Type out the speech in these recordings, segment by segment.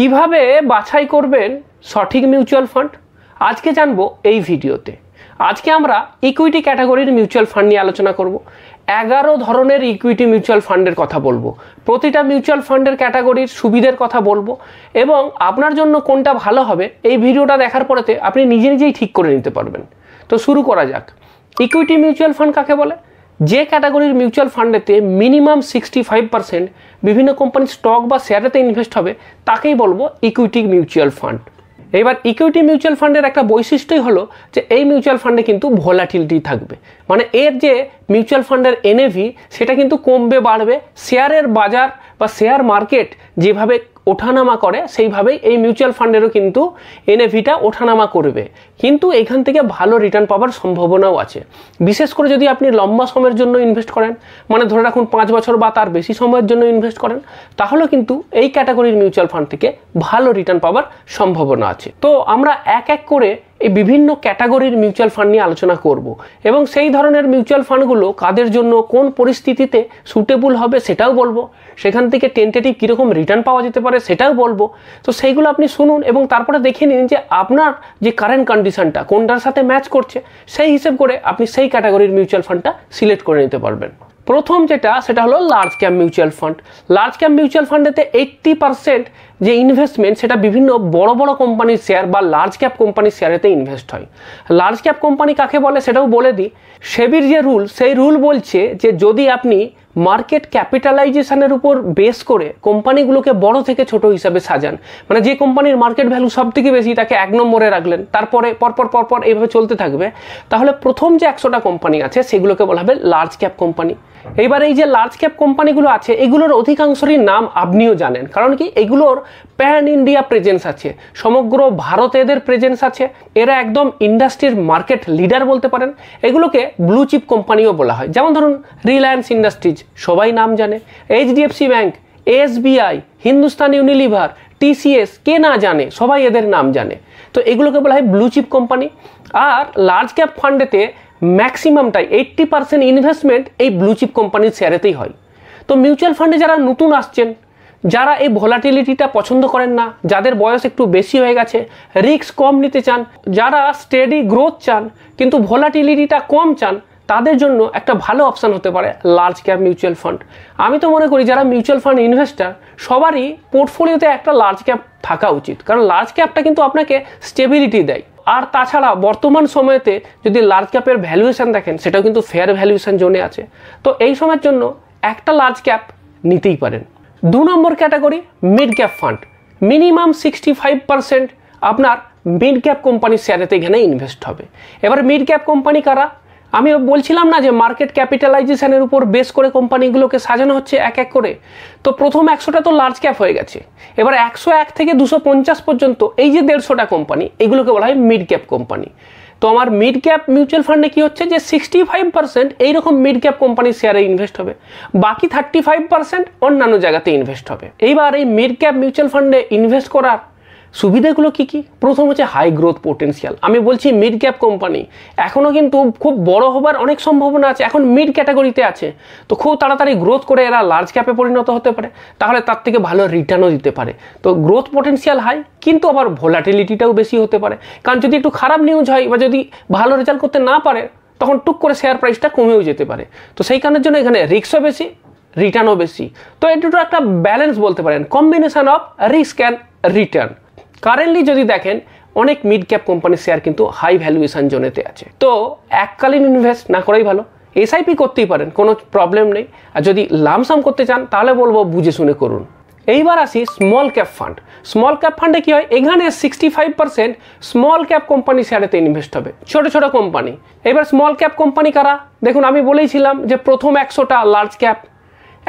কিভাবে বাছাই করবেন সঠিক মিউচুয়াল ফান্ড আজকে জানবো এই ভিডিওতে। আজকে আমরা ইকুইটি ক্যাটাগরির মিউচুয়াল ফান্ড নিয়ে আলোচনা করব। 11 ধরনের ইকুইটি মিউচুয়াল ফান্ডের কথা বলবো, প্রতিটা মিউচুয়াল ফান্ডের ক্যাটাগরির সুবিধার কথা বলবো এবং আপনার জন্য কোনটা ভালো হবে এই ভিডিওটা দেখার পরেতে আপনি নিজে নিজেই ঠিক করে নিতে পারবেন। তো শুরু করা যাক। ইকুইটি মিউচুয়াল ফান্ড কাকে বলে? যে ক্যাটাগরির মিউচুয়াল ফান্ডেতে মিনিমাম 65% বিভিন্ন কোম্পানির স্টক বা শেয়ারেতে ইনভেস্ট হবে তাকেই বলবো ইকুইটি মিউচুয়াল ফান্ড। এবার ইকুইটি মিউচুয়াল ফান্ডের একটা বৈশিষ্ট্যই হলো যে এই মিউচুয়াল ফান্ডে কিন্তু ভোলাটিলিটি থাকবে, মানে এর যে মিউচুয়াল ফান্ডের এনএভি সেটা কিন্তু কমবে বাড়বে। শেয়ারের বাজার বা শেয়ার মার্কেট যেভাবে ওঠানামা করে সেইভাবেই এই মিউচুয়াল ফান্ডেরও কিন্তু এনএভিটা ওঠানামা করবে, কিন্তু এখান থেকে ভালো রিটার্ন পাওয়ার সম্ভাবনাও আছে। বিশেষ করে যদি আপনি লম্বা সময়ের জন্য ইনভেস্ট করেন, মানে ধরে রাখুন 5 বছর বা তার বেশি সময়ের জন্য ইনভেস্ট করেন, তাহলে কিন্তু এই ক্যাটাগরির মিউচুয়াল ফান্ড থেকে ভালো রিটার্ন পাওয়ার সম্ভাবনা আছে। তো আমরা এক এক করে এই বিভিন্ন ক্যাটাগরির মিউচুয়াল ফান্ড নিয়ে আলোচনা করব এবং সেই ধরনের মিউচুয়াল ফান্ডগুলো কাদের জন্য কোন পরিস্থিতিতে সুটেবল হবে সেটাও বলবো, সেখান থেকে টেন্টেটিভ কীরকম রিটার্ন পাওয়া যেতে পারে সেটাও বলবো। তো সেইগুলো আপনি শুনুন এবং তারপরে দেখে নিন যে আপনার যে কারেন্ট কন্ডিশনটা কোনটার সাথে ম্যাচ করছে, সেই হিসেব করে আপনি সেই ক্যাটাগরির মিউচুয়াল ফান্ডটা সিলেক্ট করে নিতে পারবেন। প্রথম সেটা হলো large cap mutual fund. Large cap mutual ফান্ডেতে 80% যে ইনভেস্টমেন্ট সেটা বিভিন্ন বড় বড় কোম্পানির শেয়ার বা লার্জ ক্যাপ কোম্পানির শেয়ারেতে ইনভেস্ট হয়। লার্জ ক্যাপ কোম্পানি কাকে বলে সেটাও বলে দিই। সেবির যে রুল, সেই রুল বলছে যে যদি আপনি মার্কেট ক্যাপিটালাইজেশনের উপর বেস করে কোম্পানিগুলোকে বড় থেকে ছোট হিসাবে সাজান, মানে যে কোম্পানির মার্কেট ভ্যালু সব থেকে বেশি তাকে 1 নম্বরে রাখলেন, তারপরে পরপর এইভাবে চলতে থাকবে, তাহলে প্রথম যে 100টা কোম্পানি আছে সেগুলোকে বলা হবে লার্জ ক্যাপ কোম্পানি। এইবার এই যে লার্জ ক্যাপ কোম্পানিগুলো আছে এগুলোর অধিকাংশেরই নাম আপনিও জানেন, কারণ কি এগুলোর প্যান ইন্ডিয়া প্রেজেন্স আছে, সমগ্র ভারতে এদের প্রেজেন্স আছে, এরা একদম ইন্ডাস্ট্রির মার্কেট লিডার বলতে পারেন। এগুলোকে ব্লু চিপ কোম্পানিও বলা হয়। যেমন ধরুন রিলায়েন্স ইন্ডাস্ট্রিজ সবাই নাম জানে, HDFC bank, SBI, Hindustan Unilever, TCS, কে না জানে, সবাই এদের নাম জানে। তো এগুলোকে বলা হয় ব্লু চিপ কোম্পানি। আর লার্জ ক্যাপ ফান্ডেতে ম্যাক্সিমামটাই 80% ইনভেস্টমেন্ট এই ব্লু চিপ কোম্পানির শেয়ারেতেই হয়। তো মিউচুয়াল ফান্ডে যারা নতুন আসছেন, যারা এই ভোলাটিলিটিটা পছন্দ করেন না, যাদের বয়স একটু বেশি হয়ে গেছে, রিস্ক কম নিতে চান, যারা স্টেডি গ্রোথ চান কিন্তু ভোলাটিলিটিটা কম চান, তাদের জন্য একটা ভালো অপশান হতে পারে লার্জ ক্যাপ মিউচুয়াল ফান্ড। আমি তো মনে করি যারা মিউচুয়াল ফান্ড ইনভেস্টার সবারই পোর্টফোলিওতে একটা লার্জ ক্যাপ থাকা উচিত, কারণ লার্জ ক্যাপটা কিন্তু আপনাকে স্টেবিলিটি দেয়। আর তাছাড়া বর্তমান সময়তে যদি লার্জ ক্যাপের ভ্যালুয়েশন দেখেন সেটাও কিন্তু ফেয়ার ভ্যালুয়েশন জোনে আছে। তো এই সময়ের জন্য একটা লার্জ ক্যাপ নিতেই পারেন। 2 number category mid cap fund. Minimum 65% আপনার মিড ক্যাপ কোম্পানির শেয়ারেতে এখানে ইনভেস্ট হবে। এবার মিড ক্যাপ কোম্পানি কারা? আমি বলছিলাম না যে মার্কেট ক্যাপিটালাইজেশনের উপর বেস করে কোম্পানিগুলোকে সাজানো হচ্ছে এক এক করে। তো প্রথম 100টা তো লার্জ ক্যাপ হয়ে গেছে, এবার 101 থেকে 250 পর্যন্ত এই যে 150টা কোম্পানি, এগুলোকে বলা হয় মিড ক্যাপ কোম্পানি। তো আমার মিড ক্যাপ মিউচুয়াল ফান্ডে কি হচ্ছে যে 65% এইরকম মিড ক্যাপ কোম্পানির শেয়ারে ইনভেস্ট হবে, বাকি 35% অন্যান্য জায়গাতে ইনভেস্ট হবে। এইবার এই মিড ক্যাপ মিউচুয়াল ফান্ডে ইনভেস্ট করার সুবিধাগুলো কি কি? প্রথম হচ্ছে হাই গ্রোথ পোটেন্সিয়াল। আমি বলছি মিড ক্যাপ কোম্পানি এখনও কিন্তু খুব বড় হবার অনেক সম্ভাবনা আছে, এখন মিড ক্যাটাগরিতে আছে, তো খুব তাড়াতাড়ি গ্রোথ করে এরা লার্জ ক্যাপে পরিণত হতে পারে, তাহলে তার থেকে ভালো রিটার্নও দিতে পারে। তো গ্রোথ পোটেন্সিয়াল হাই, কিন্তু আবার ভোলাটিলিটিটাও বেশি হতে পারে, কারণ যদি একটু খারাপ নিউজ হয় বা যদি ভালো রেজাল্ট করতে না পারে তখন টুক করে শেয়ার প্রাইসটা কমেও যেতে পারে। তো সেই কারণের জন্য এখানে রিস্কও বেশি, রিটার্নও বেশি। তো এই দুটো একটা ব্যালেন্স বলতে পারেন, combination of risk and return. Currently যদি দেখেন অনেক মিড ক্যাপ কোম্পানির শেয়ার কিন্তু হাই ভ্যালুয়েশন জোনেতে আছে। তো এককালীন ইনভেস্ট না করাই ভালো। এসআইপি করতেই পারেন, কোনো প্রবলেম নেই। আর যদি লামসাম করতে চান তাহলে বলবো বুঝে শুনে করুন। এইবার আসি small cap fund. Small cap ফান্ডে কী হয়? এখানে 65% স্মল ক্যাপ কোম্পানি শেয়ারেতে ইনভেস্ট হবে, ছোট ছোট কোম্পানি। এবার স্মল ক্যাপ কোম্পানি কারা? দেখুন আমি বলেইছিলাম যে প্রথম 100টা লার্জ ক্যাপ,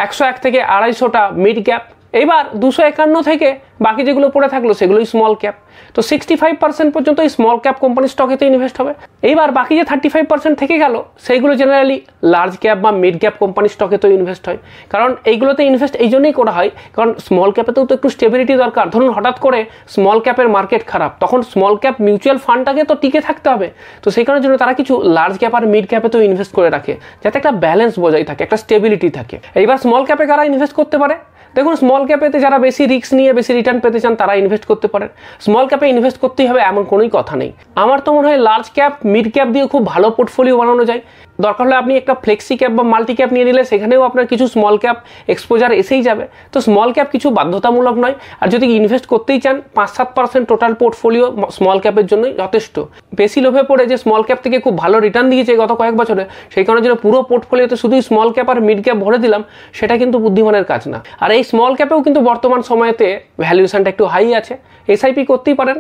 101 থেকে 250টা মিড ক্যাপ, এবার 251 থেকে বাকি যেগুলো পড়ে থাকলো সেগুলোই স্মল ক্যাপ। তো 65% পর্যন্ত এই স্মল ক্যাপ কোম্পানি স্টকেতে ইনভেস্ট হবে। এইবার বাকি যে 35% থেকে গেল সেইগুলো জেনারেলি লার্জ ক্যাপ বা মিড ক্যাপ কোম্পানি স্টকেতেও ইনভেস্ট হয়, কারণ এইগুলোতে ইনভেস্ট এই জন্যই করা হয় কারণ স্মল ক্যাপেতেও তো একটু স্টেবিলিটি দরকার। ধরুন হঠাৎ করে স্মল ক্যাপের মার্কেট খারাপ, তখন স্মল ক্যাপ মিউচুয়াল ফান্ডটাকে তো টিকে থাকতে হবে। তো সেই কারণের জন্য তারা কিছু লার্জ ক্যাপ আর মিড ক্যাপেতেও ইনভেস্ট করে রাখে, যাতে একটা ব্যালেন্স বজায় থাকে, একটা স্টেবিলিটি থাকে। এইবার স্মল ক্যাপে কারা ইনভেস্ট করতে পারে? দেখুন স্মল ক্যাপেতে যারা বেশি রিস্ক নিয়ে বেশি রিটার্ন পেতে চান তারা ইনভেস্ট করতে পারেন। স্মল ক্যাপে ইনভেস্ট করতেই হবে এমন কোনোই কথা নেই। আমার তো মনে হয় লার্জ ক্যাপ মিড ক্যাপ দিয়ে খুব ভালো পোর্টফোলিও বানানো যায়। দরকার হলে আপনি একটা ফ্লেক্সি ক্যাপ বা মাল্টি ক্যাপ নিয়ে নিলে সেখানেও আপনার কিছু স্মল ক্যাপ এক্সপোজার এসেই যাবে। তো স্মল ক্যাপ কিছু বাধ্যতামূলক নয়, আর যদি ইনভেস্ট করতেই চান 5-7% টোটাল পোর্টফোলিও স্মল ক্যাপের জন্যই যথেষ্ট। বেশি লোভে পড়ে যে স্মল ক্যাপ থেকে খুব ভালো রিটার্ন দিয়েছে গত কয়েক বছরে, সেই কারণে যেন পুরো পোর্টফোলিওতে শুধুই স্মল ক্যাপ আর মিড ক্যাপ ভরে দিলাম, সেটা কিন্তু বুদ্ধিমানের কাজ না। আর এই স্মল ক্যাপেও কিন্তু বর্তমান সময়েতে ভ্যালুয়েশনটা একটু হাই আছে। এসআইপি করতেই পারেন,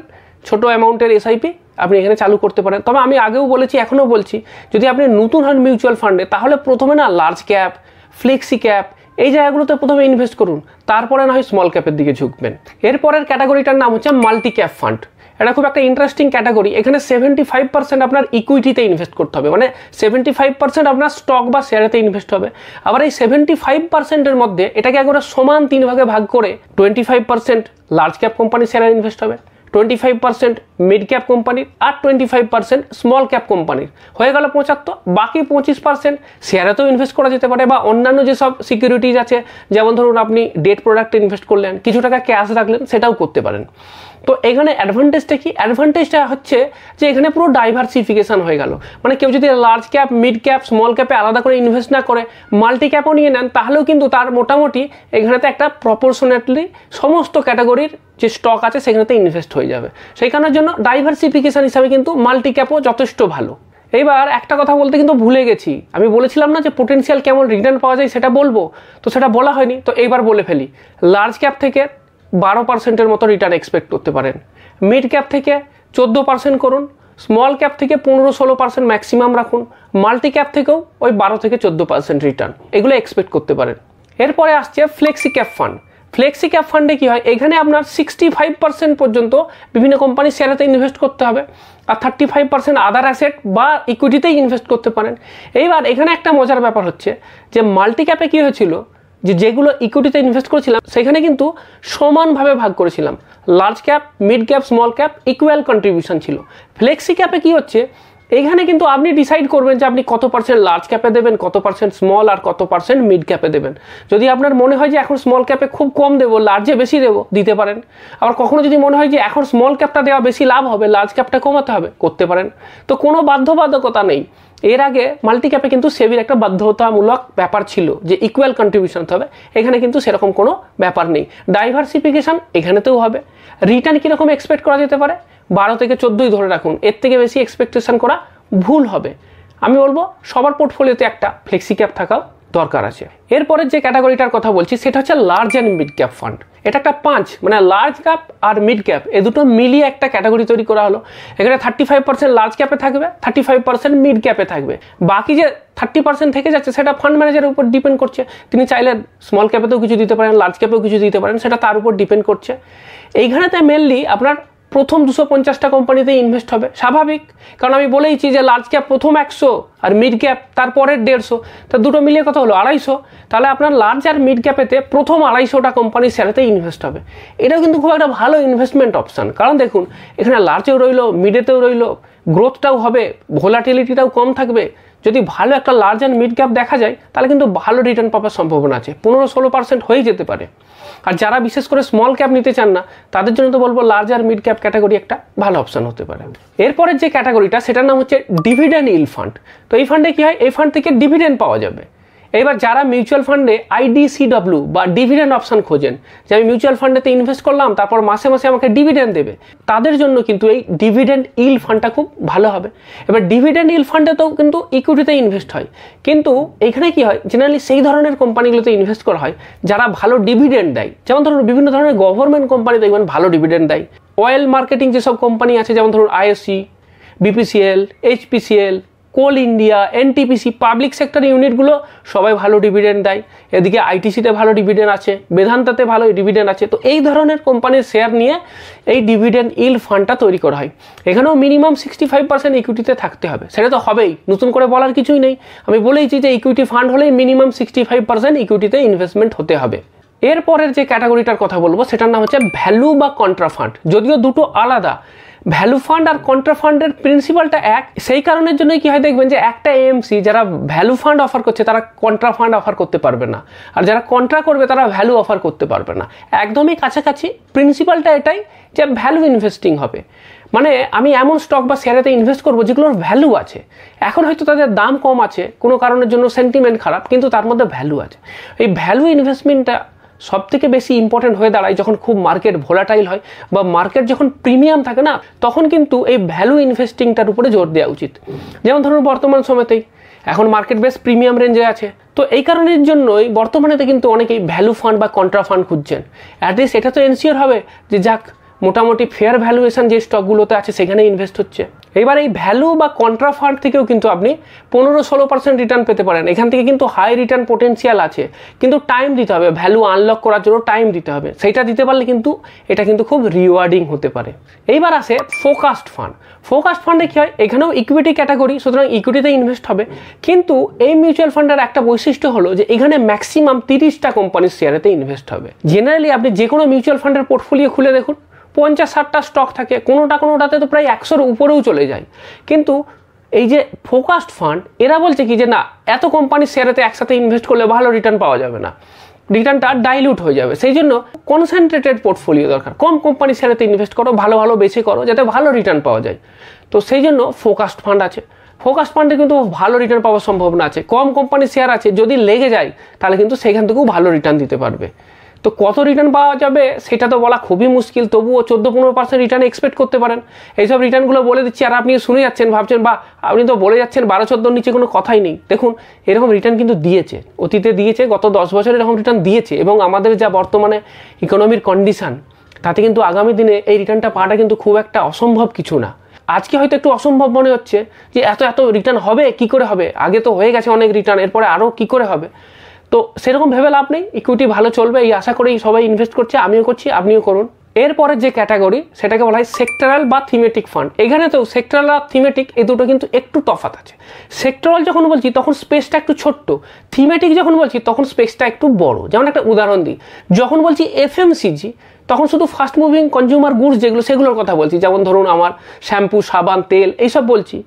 ছোট অ্যামাউন্টের এসআইপি আপনি এখানে চালু করতে পারেন। তবে আমি আগেও বলেছি, এখনও বলছি, যদি আপনি নতুন হন মিউচুয়াল ফান্ডে তাহলে প্রথমে না লার্জ ক্যাপ, ফ্লেক্সি ক্যাপ এই জায়গাগুলোতে প্রথমে ইনভেস্ট করুন, তারপরে না হয় স্মল ক্যাপের দিকে ঝুঁকবেন। এরপরের ক্যাটাগরিটার নাম হচ্ছে মাল্টি ক্যাপ ফান্ড। এটা খুব একটা ইন্টারেস্টিং ক্যাটাগরি। এখানে 75% আপনার ইকুইটিতে ইনভেস্ট করতে হবে, মানে 75% আপনার স্টক বা শেয়ারেতে ইনভেস্ট হবে। আবার এই 75%-এর মধ্যে এটাকে একবারে সমান 3 ভাগে ভাগ করে 25% লার্জ ক্যাপ কোম্পানি শেয়ারে ইনভেস্ট হবে, 25% মিড ক্যাপ কোম্পানির, আর 25% স্মল ক্যাপ কোম্পানির। হয়ে গেল 75। বাকি 25% শেয়ারেতেও ইনভেস্ট করা যেতে পারে, বা অন্যান্য যেসব সিকিউরিটিজ আছে, যেমন ধরুন আপনি ডেট প্রোডাক্টে ইনভেস্ট করলেন, কিছু টাকা ক্যাশ রাখলেন, সেটাও করতে পারেন। তো এখানে অ্যাডভান্টেজটা কি? অ্যাডভান্টেজটা হচ্ছে যে এখানে পুরো ডাইভার্সিফিকেশন হয়ে গেল। মানে কেউ যদি large cap, mid cap, small ক্যাপে আলাদা করে ইনভেস্ট না করে মাল্টি ক্যাপও নিয়ে নেন, তাহলেও কিন্তু তার মোটামুটি এখানেতে একটা প্রপোর্শনেটলি সমস্ত ক্যাটাগরির যে স্টক আছে সেখানেতে ইনভেস্ট হয়ে যাবে। সেই কারণের জন্য ডাইভার্সিফিকেশন হিসাবে কিন্তু মাল্টি ক্যাপও যথেষ্ট ভালো। এইবার একটা কথা বলতে কিন্তু ভুলে গেছি, আমি বলেছিলাম না যে পোটেনশিয়াল কেমন রিটার্ন পাওয়া যায় সেটা বলবো, তো সেটা বলা হয়নি, তো এইবার বলে ফেলি। লার্জ ক্যাপ থেকে 12%-এর মতো রিটার্ন এক্সপেক্ট করতে পারেন, মিড ক্যাপ থেকে 14% করুন, স্মল ক্যাপ থেকে 15-16% ম্যাক্সিমাম রাখুন, মাল্টি ক্যাপ থেকেও ওই 12-14% রিটার্ন এগুলো এক্সপেক্ট করতে পারেন। এরপরে আসছে flexi cap fund. Flexi cap ফান্ডে কী হয়, এখানে আপনার 65% পর্যন্ত বিভিন্ন কোম্পানির শেয়ারেতে ইনভেস্ট করতে হবে, আর 35% আদার অ্যাসেট বা ইকুইটিতেই ইনভেস্ট করতে পারেন। এইবার এখানে একটা মজার ব্যাপার হচ্ছে যে মাল্টি ক্যাপে কী হয়েছিল, যেগুলো ইকুইটিতে ইনভেস্ট করেছিলাম সেখানে কিন্তু সমানভাবে ভাগ করেছিলাম, large cap, mid cap, small cap equal contribution ছিল। ফ্লেক্সি ক্যাপে কী হচ্ছে, এইখানে কিন্তু আপনি ডিসাইড করবেন যে আপনি কত পার্সেন্ট লার্জ ক্যাপে দেবেন, কত পার্সেন্ট স্মল, আর কত পার্সেন্ট মিড ক্যাপে দেবেন। যদি আপনার মনে হয় যে এখন স্মল ক্যাপে খুব কম দেবো, লার্জে বেশি দেবো, দিতে পারেন। আবার কখনো যদি মনে হয় যে এখন স্মল ক্যাপটা দেওয়া বেশি লাভ হবে, লার্জ ক্যাপটা কমাতে হবে, করতে পারেন। তো কোনো বাধ্যবাধকতা নেই। এর আগে মাল্টি ক্যাপে কিন্তু সেবির একটা বাধ্যতামূলক ব্যাপার ছিল যে ইকুয়াল কন্ট্রিবিউশন হবে, এখানে কিন্তু সেরকম কোনো ব্যাপার নেই। ডাইভার্সিফিকেশন এখানেতেও হবে। রিটার্ন কীরকম এক্সপেক্ট করা যেতে পারে, 12-14 ধরে রাখুন, এর থেকে বেশি এক্সপেকটেশন করা ভুল হবে। আমি বলবো সবার পোর্টফোলিওতে একটা ফ্লেক্সি ক্যাপ থাকাও দরকার আছে। এরপরের যে ক্যাটাগরিটার কথা বলছি সেটা হচ্ছে large and mid cap fund. এটা একটা 5, মানে লার্জ ক্যাপ আর মিড ক্যাপ এ দুটো মিলিয়ে একটা ক্যাটাগরি তৈরি করা হলো। এখানে 35% লার্জ ক্যাপে থাকবে, 35% মিড ক্যাপে থাকবে। বাকি যে 30% থেকে যাচ্ছে সেটা ফান্ড ম্যানেজারের উপর ডিপেন্ড করছে। তিনি চাইলে স্মল ক্যাপেতেও কিছু দিতে পারেন, লার্জ ক্যাপেও কিছু দিতে পারেন, সেটা তার উপর ডিপেন্ড করছে। এইখানেতে মেনলি আপনার প্রথম 250টা কোম্পানিতে ইনভেস্ট হবে, স্বাভাবিক, কারণ আমি বলেইছি যে লার্জ ক্যাপ প্রথম 100 আর মিড ক্যাপ তারপরের 150, তা দুটো মিলিয়ে কত হলো 250। তাহলে আপনার লার্জ আর মিড ক্যাপেতে প্রথম 250টা কোম্পানির শেয়ারেতে ইনভেস্ট হবে। এটাও কিন্তু খুব একটা ভালো ইনভেস্টমেন্ট অপশান, কারণ দেখুন এখানে লার্জেও রইলো, মিডেতেও রইলো, গ্রোথটাও হবে, ভোলাটিলিটিটাও কম থাকবে। যদি ভালো একটা লার্জ অ্যান্ড মিড ক্যাপ দেখা যায় তাহলে কিন্তু ভালো রিটার্ন পাওয়ার সম্ভাবনা আছে, 15-16% হয়ে যেতে পারে। আর যারা বিশেষ করে স্মল ক্যাপ নিতে চান না তাদের জন্য তো বলবো লার্জ আর মিড ক্যাপ ক্যাটাগরি একটা ভালো অপশন হতে পারে। এরপরের যে ক্যাটাগরিটা সেটার নাম হচ্ছে ডিভিডেন্ড ইল্ড ফান্ড। তো এই ফান্ডে কী হয়, এই ফান্ড থেকে ডিভিডেন্ড পাওয়া যাবে। এবার যারা মিউচুয়াল ফান্ডে IDCW বা ডিভিডেন্ড অপশন খোঁজেন, যে আমি মিউচুয়াল ফান্ডেতে ইনভেস্ট করলাম তারপর মাসে মাসে আমাকে ডিভিডেন্ড দেবে, তাদের জন্য কিন্তু এই ডিভিডেন্ড ইল্ড ফান্ডটা খুব ভালো হবে। এবার ডিভিডেন্ড ইল্ড ফান্ডেতেও কিন্তু ইকুইটিতে ইনভেস্ট হয়, কিন্তু এখানে কি হয়, জেনারেলি সেই ধরনের কোম্পানিগুলোতে ইনভেস্ট করা হয় যারা ভালো ডিভিডেন্ড দেয়। যেমন ধরুন বিভিন্ন ধরনের গভর্নমেন্ট কোম্পানি দেখবেন ভালো ডিভিডেন্ড দেয়। অয়েল মার্কেটিং যেসব কোম্পানি আছে, যেমন ধরুন IOC, BPCL, HPCL, কোল ইন্ডিয়া, NTPC, পাবলিক সেক্টর ইউনিটগুলো সবাই ভালো ডিভিডেন্ড দেয়। এদিকে ITCতে ভালো ডিভিডেন্ড আছে, বেদান্তাতে ভালো ডিভিডেন্ড আছে। তো এই ধরনের কোম্পানির শেয়ার নিয়ে এই ডিভিডেন্ড ইল্ড ফান্ডটা তৈরি করা হয়। এখানেও মিনিমাম 65% ইকুইটিতে থাকতে হবে, সেটা তো হবেই, নতুন করে বলার কিছুই নেই। আমি বলেইছি যে ইকুইটি ফান্ড হলেই মিনিমাম 65% ইকুইটিতে ইনভেস্টমেন্ট হতে হবে। এরপরের যে ক্যাটাগরিটার কথা বলবো সেটার নাম হচ্ছে ভ্যালু বা কন্ট্রা ফান্ড। যদিও দুটো আলাদা, ভ্যালু ফান্ড আর কন্ট্রা ফান্ডের প্রিন্সিপালটা এক, সেই কারণের জন্যই কি হয় দেখবেন যে একটা এএমসি যারা ভ্যালু ফান্ড অফার করছে তারা কন্ট্রা ফান্ড অফার করতে পারবে না, আর যারা কন্ট্রা করবে তারা ভ্যালু অফার করতে পারবে না। একদমই কাছাকাছি, প্রিন্সিপালটা এটাই যে ভ্যালু ইনভেস্টিং হবে, মানে আমি এমন স্টক বা শেয়ারেতে ইনভেস্ট করবো যেগুলোর ভ্যালু আছে। এখন হয়তো তাদের দাম কম আছে, কোনো কারণের জন্য সেন্টিমেন্ট খারাপ, কিন্তু তার মধ্যে ভ্যালু আছে। এই ভ্যালু ইনভেস্টমেন্টটা সব থেকে বেশি ইম্পর্টেন্ট হয়ে দাঁড়ায় যখন খুব মার্কেট ভোলাটাইল হয় বা মার্কেট যখন প্রিমিয়াম থাকে না, তখন কিন্তু এই ভ্যালু ইনভেস্টিংটার উপরে জোর দেওয়া উচিত। যেমন ধরুন বর্তমান সময়তেই এখন মার্কেট বেশ প্রিমিয়াম রেঞ্জে আছে, তো এই কারণের জন্যই বর্তমানেতে কিন্তু অনেকেই ভ্যালু ফান্ড বা কন্ট্রা ফান্ড খুঁজছেন। অ্যাটলিস্ট এটা তো এনশিওর হবে যে যাক মোটামুটি ফেয়ার ভ্যালুয়েশন যে স্টকগুলোতে আছে সেখানে ইনভেস্ট হচ্ছে। এবার এই ভ্যালু বা কন্ট্রা ফান্ড থেকেও কিন্তু আপনি 15-16% রিটার্ন পেতে পারেন। এখান থেকে কিন্তু হাই রিটার্ন পোটেন্সিয়াল আছে, কিন্তু টাইম দিতে হবে, ভ্যালু আনলক করার জন্য টাইম দিতে হবে। সেইটা দিতে পারলে কিন্তু এটা কিন্তু খুব রিওয়ার্ডিং হতে পারে। এইবার আসে ফোকাসড ফান্ড। ফোকাসড ফান্ডে কী হয়, এখানেও ইকুইটি ক্যাটাগরি, সুতরাং ইকুইটিতে ইনভেস্ট হবে, কিন্তু এই মিউচুয়াল ফান্ডের একটা বৈশিষ্ট্য হলো যে এখানে ম্যাক্সিমাম 30টা কোম্পানির শেয়ারেতে ইনভেস্ট হবে। জেনারেলি আপনি যে কোনো মিউচুয়াল ফান্ডের পোর্টফোলিও খুলে দেখুন, 50-60টা স্টক থাকে, কোনোটাতে তো প্রায় 100-র উপরেও চলে যায়। কিন্তু এই যে ফোকাসড ফান্ড, এরা বলছে কি যে না, এত কোম্পানির শেয়ারেতে একসাথে ইনভেস্ট করলে ভালো রিটার্ন পাওয়া যাবে না, রিটার্নটা ডাইলিউট হয়ে যাবে। সেই জন্য কনসেন্ট্রেটেড পোর্টফোলিও দরকার, কম কোম্পানির শেয়ারেতে ইনভেস্ট করো, ভালো ভালো বেছে করো যাতে ভালো রিটার্ন পাওয়া যায়। তো সেই জন্য ফোকাসড ফান্ড আছে। ফোকাসড ফান্ডে কিন্তু ভালো রিটার্ন পাওয়ার সম্ভাবনা আছে, কম কোম্পানির শেয়ার আছে, যদি লেগে যায় তাহলে কিন্তু সেখান থেকেও ভালো রিটার্ন দিতে পারবে। তো কত রিটার্ন পাওয়া যাবে সেটা তো বলা খুবই মুশকিল, তবুও 14-15% রিটার্ন এক্সপেক্ট করতে পারেন। এইসব রিটার্নগুলো বলে দিচ্ছি আর আপনি শুনে যাচ্ছেন, ভাবছেন বা আপনি তো বলে যাচ্ছেন 12-14 নিচে কোনো কথাই নেই। দেখুন এরকম রিটার্ন কিন্তু দিয়েছে, অতীতে দিয়েছে, গত 10 বছরে এরকম রিটার্ন দিয়েছে, এবং আমাদের যা বর্তমানে ইকোনমির কন্ডিশন তাতে কিন্তু আগামী দিনে এই রিটার্নটা পাওয়াটা কিন্তু খুব একটা অসম্ভব কিছু না। আজকে হয়তো একটু অসম্ভব মনে হচ্ছে যে এত রিটার্ন হবে, কি করে হবে, আগে তো হয়ে গেছে অনেক রিটার্ন, এরপরে আরও কি করে হবে। তো সেরকম ভেবে লাভ নেই, ইকুইটি ভালো চলবে এই আশা করেই সবাই ইনভেস্ট করছে, আমিও করছি, আপনিও করুন। এরপরে যে ক্যাটাগরি সেটাকে বলা হয় সেক্টরাল বা থিমেটিক ফান্ড। এখানে তো সেক্টরাল আর থিমেটিক এই দুটো কিন্তু একটু তফাৎ আছে। সেক্টরাল যখন বলছি তখন স্পেসটা একটু ছোট্ট, থিমেটিক যখন বলছি তখন স্পেসটা একটু বড়। যেমন একটা উদাহরণ দিই, যখন বলছি এফএমসিজি তখন শুধু ফাস্ট মুভিং কনজিউমার গুডস যেগুলো সেগুলোর কথা বলছি, যেমন ধরুন আমার শ্যাম্পু, সাবান, তেল এইসব বলছি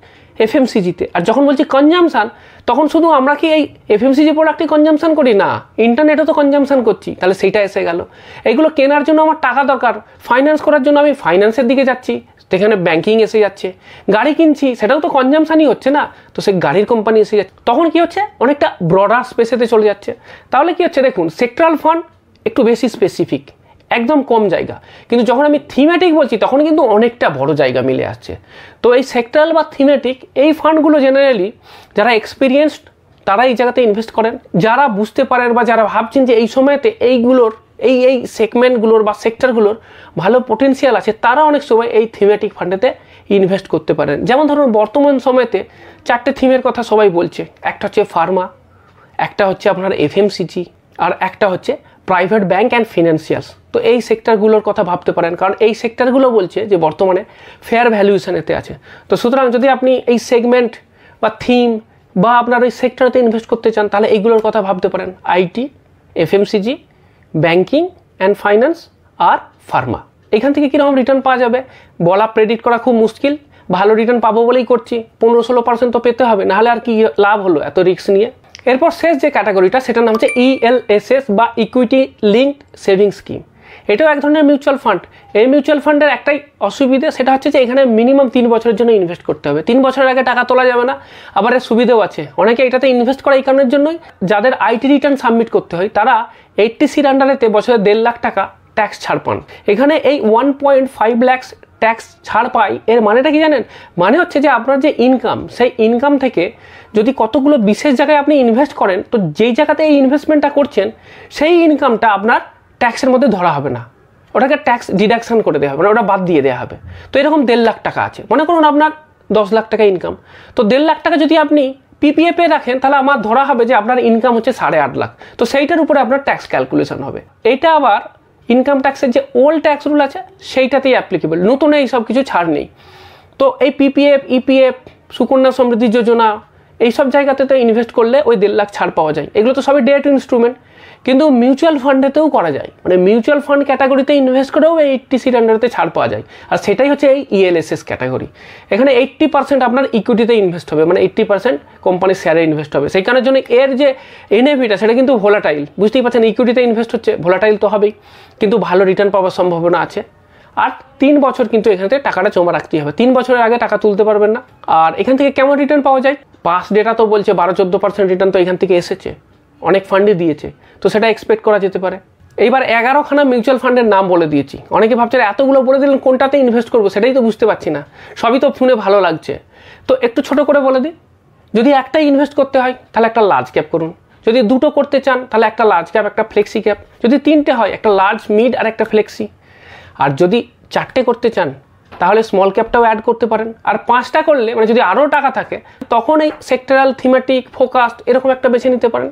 এফএমসিজিতে। আর যখন বলছি কনজামশান তখন শুধু আমরা কি এই এফএমসিজি প্রোডাক্টই কনজামশান করি না, ইন্টারনেটও তো কনজামশান করছি, তাহলে সেইটা এসে গেল। এইগুলো কেনার জন্য আমার টাকা দরকার, ফাইন্যান্স করার জন্য আমি ফাইন্যান্সের দিকে যাচ্ছি, সেখানে ব্যাঙ্কিং এসে যাচ্ছে। গাড়ি কিনছি সেটাও তো কনজামশানই হচ্ছে না, তো সেই গাড়ির কোম্পানি এসে যাচ্ছে। তখন কি হচ্ছে, অনেকটা ব্রডার স্পেসেতে চলে যাচ্ছে। তাহলে কি হচ্ছে দেখুন, সেক্টরাল ফান্ড একটু বেশি স্পেসিফিক, একদম কম জায়গা, কিন্তু যখন আমি থিমেটিক বলছি তখন কিন্তু অনেকটা বড় জায়গা মিলে আসছে। তো এই সেক্টরাল বা থিমেটিক এই ফান্ডগুলো জেনারেলি যারা এক্সপিরিয়েন্সড তারা এই জায়গাতে ইনভেস্ট করেন, যারা বুঝতে পারেন বা যারা ভাবছেন যে এই সময়তে এইগুলোর এই সেগমেন্টগুলোর বা সেক্টরগুলোর ভালো পোটেন্সিয়াল আছে, তারা অনেক সময় এই থিমেটিক ফান্ডেতে ইনভেস্ট করতে পারেন। যেমন ধরুন বর্তমান সময়তে 4টে থিমের কথা সবাই বলছে, একটা হচ্ছে ফার্মা, একটা হচ্ছে আপনার এফএমসিজি, আর একটা হচ্ছে প্রাইভেট ব্যাঙ্ক অ্যান্ড ফিনান্সিয়ালস। তো এই সেক্টরগুলোর কথা ভাবতে পারেন, কারণ এই সেক্টরগুলো বলছে যে বর্তমানে ফেয়ার ভ্যালুয়েশনেতে আছে। তো সুতরাং যদি আপনি এই সেগমেন্ট বা থিম বা আপনার ওই সেক্টরেতে ইনভেস্ট করতে চান তাহলে এইগুলোর কথা ভাবতে পারেন, IT, FMCG, banking and finance আর ফার্মা। এখান থেকে কীরকম রিটার্ন পাওয়া যাবে বলা, প্রেডিক্ট করা খুব মুশকিল। ভালো রিটার্ন পাবো বলেই করছি, 15-16% তো পেতে হবে, নাহলে আর কি লাভ হলো এত রিস্ক নিয়ে। এরপর শেষ যে ক্যাটাগরিটা সেটার নাম হচ্ছে ইএলএসএস বা ইকুইটি লিঙ্কড সেভিং স্কিম। এটাও এক ধরনের মিউচুয়াল ফান্ড। এই মিউচুয়াল ফান্ডের একটাই অসুবিধা, সেটা হচ্ছে যে এখানে মিনিমাম 3 বছরের জন্য ইনভেস্ট করতে হবে। 3 বছরের আগে টাকা তোলা যাবে না। আবার এর সুবিধাও আছে, অনেকে এটাতে ইনভেস্ট করে এই কারণের জন্যই, যাদের আইটি রিটার্ন সাবমিট করতে হয় তারা 80Cর আন্ডারেতে বছরে 1.5 লাখ টাকা ট্যাক্স ছাড় পান। এখানে এই 1.5 লাখ ট্যাক্স ছাড় পাই, এর মানেটা কি জানেন? মানে হচ্ছে যে আপনার যে ইনকাম, সেই ইনকাম থেকে যদি কতগুলো বিশেষ জায়গায় আপনি ইনভেস্ট করেন, তো যেই জায়গাতে এই ইনভেস্টমেন্টটা করছেন সেই ইনকামটা আপনার ট্যাক্সের মধ্যে ধরা হবে না, ওটাকে ট্যাক্স ডিডাকশন করে দেওয়া হবে, মানে ওটা বাদ দিয়ে দেওয়া হবে। তো এরকম 1.5 লাখ টাকা আছে, মনে করুন আপনার 10 লাখ টাকা ইনকাম, তো 1.5 লাখ টাকা যদি আপনি পিপিএফে রাখেন তাহলে আমার ধরা হবে যে আপনার ইনকাম হচ্ছে 8.5 লাখ। তো সেইটার উপরে আপনার ট্যাক্স ক্যালকুলেশন হবে। এটা আবার ইনকাম ট্যাক্সের যে ওল্ড ট্যাক্স রুল আছে সেইটাতেই অ্যাপ্লিকেবল, নতুন এই সব কিছু ছাড় নেই। তো এই পিপিএফ, ইপিএফ, সুকন্যা সমৃদ্ধি যোজনা এইসব জায়গাতে তো ইনভেস্ট করলে ওই 1.5 লাখ ছাড় পাওয়া যায়। এগুলো তো সবই ডেট ইনস্ট্রুমেন্ট, কিন্তু মিউচুয়াল ফান্ডেতেও করা যায়, মানে মিউচুয়াল ফান্ড ক্যাটাগরিতে ইনভেস্ট করেও এই 80 আন্ডারতে ছাড় পাওয়া যায়। আর সেটাই হচ্ছে এই ELSS ক্যাটাগরি। এখানে 80% আপনার ইকুইটিতে ইনভেস্ট হবে, মানে 80% কোম্পানির শেয়ারে ইনভেস্ট হবে। সেই কারণের জন্য এর যে NAV-টা সেটা কিন্তু ভোলাটাইল, বুঝতেই পারছেন ইকুইটিতে ইনভেস্ট হচ্ছে, ভোলাটাইল তো হবেই, কিন্তু ভালো রিটার্ন পাওয়ার সম্ভাবনা আছে। আর 3 বছর কিন্তু এখান থেকে টাকাটা জমা রাখতেই হবে, 3 বছরের আগে টাকা তুলতে পারবেন না। আর এখান থেকে কেমন রিটার্ন পাওয়া যায়, পাস ডেটা তো বলছে 12-14% রিটার্ন তো এখান থেকে এসেছে, অনেক ফান্ডই দিয়েছে, তো সেটা এক্সপেক্ট করা যেতে পারে। এইবার 11খানা মিউচুয়াল ফান্ডের নাম বলে দিয়েছি। অনেকে ভাবছে এতগুলো বলে দিলেন কোনটাতে ইনভেস্ট করবো, সেটাই তো বুঝতে পারছি না, সবই তো শুনে ভালো লাগছে। তো একটু ছোট করে বলে দিই, যদি একটাই ইনভেস্ট করতে হয় তাহলে একটা লার্জ ক্যাপ করুন, যদি দুটো করতে চান তাহলে একটা লার্জ ক্যাপ একটা ফ্লেক্সি ক্যাপ, যদি 3টে হয় একটা লার্জ মিড আর একটা ফ্লেক্সি, আর যদি 4টে করতে চান তাহলে স্মল ক্যাপটাও অ্যাড করতে পারেন। আর 5টা করলে মানে যদি আরও টাকা থাকে তখন এই সেক্টরাল, থিমেটিক, ফোকাসড এরকম একটা বেছে নিতে পারেন।